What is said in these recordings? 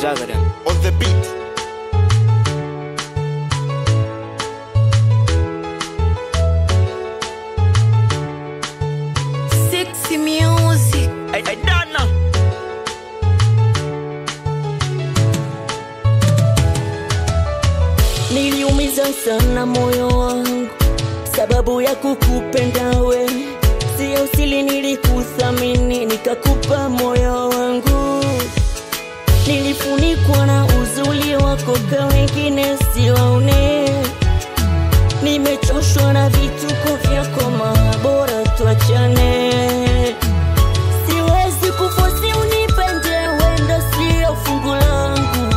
Jagadan on the beat. Sexy music. I done now. Niliumiza sana moyo wangu sababu ya kukupenda we. Sio siri nilikuthamini nikakupa moyo wangu. Nilifunikwa na uzuri wako kwa wengine siwaone. Nimechoshwa na vituko vyako bora tuachane. Siwezi kufosi unipende wenda sio fungu langu.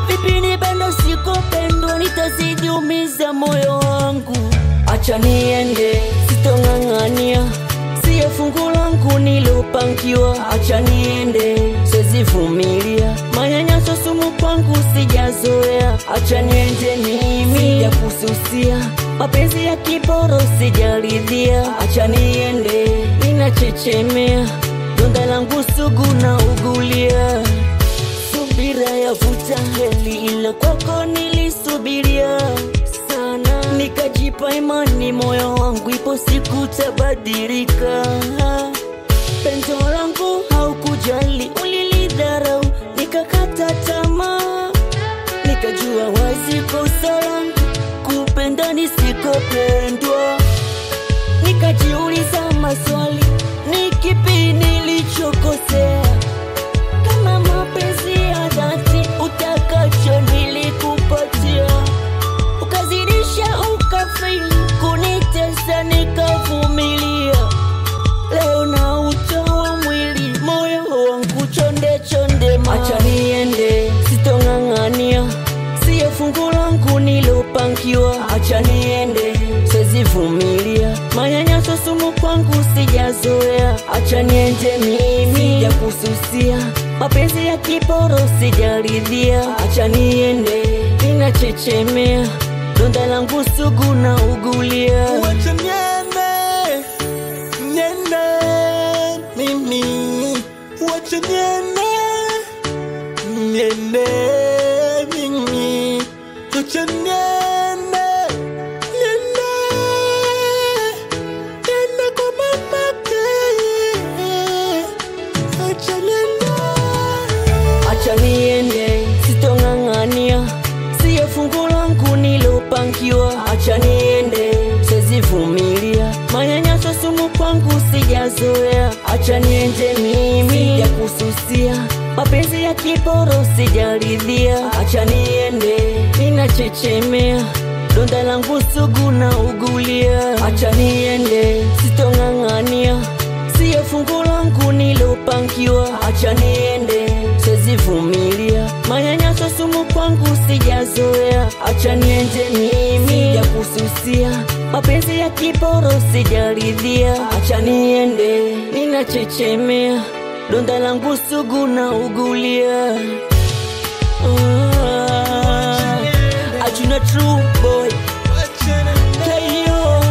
Vipi nipende sikupendwa nitazidi umiza moyo wangu. Acha niende sitongangania siyo fungu langu nilopangiwa. Acha niende sizivumilia manyanyaso sumu kwangu sijazoea. Acha niende mimi sijakususia mapenzi ya kiboro sijaridhia. Acha niende ninachechemea donda langu sugu na ugulia. Subira yavuta heli ila kwako nilisubiria sana. Nikajipa imani moyo wangu ipo siku tabadilika. Pendo langu haukujali ulilidharau nikakata tamaa. Nikajua wazi kosa langu kupenda nisikopendwa. Nikajiuliza maswali ni kipi nilichokosea. Kama mapenzi ya dhati utakacho nilikupatia. Ukazidisha ukafili kunitesa nikavumilia. Leo na utoa mwili moyo wangu chonde chonde Acha niende sitongangania siyo fungu langu nilopangiwa. Acha niende sizivumilia manyanyaso sumu kwangu sijazoea. Acha niende mimi sijakususia mapenzi ya kiboro sijaridhia. Acha niende ninachechemea donda langu sugu na ugulia. Wacha niende, niende mimi. Wacha niende, niende mimi. Wacha niende, niende, niende kwa mamake. Wacha niende. Acha niende sitongangania siyo fungu langu nilopangiwa. Acha niende sizivumilia manyanyaso sumu kwangu sijazoea. Acha niende mimi sijakususia mapenzi ya kiboro sijaridhia. Acha niende ninachechemea donda langu sugu na ugulia. Acha niende sitongangania siyo fungu langu nilopangiwa. Acha niende sizivumilia manyanyaso sumu kwangu sijazoea. Acha niende mimi sijakususia mapenzi ya kiboro sijaridhia. Acha niende ninachechemea donda langu sugu na ugulia. Ajuna true boy Kayo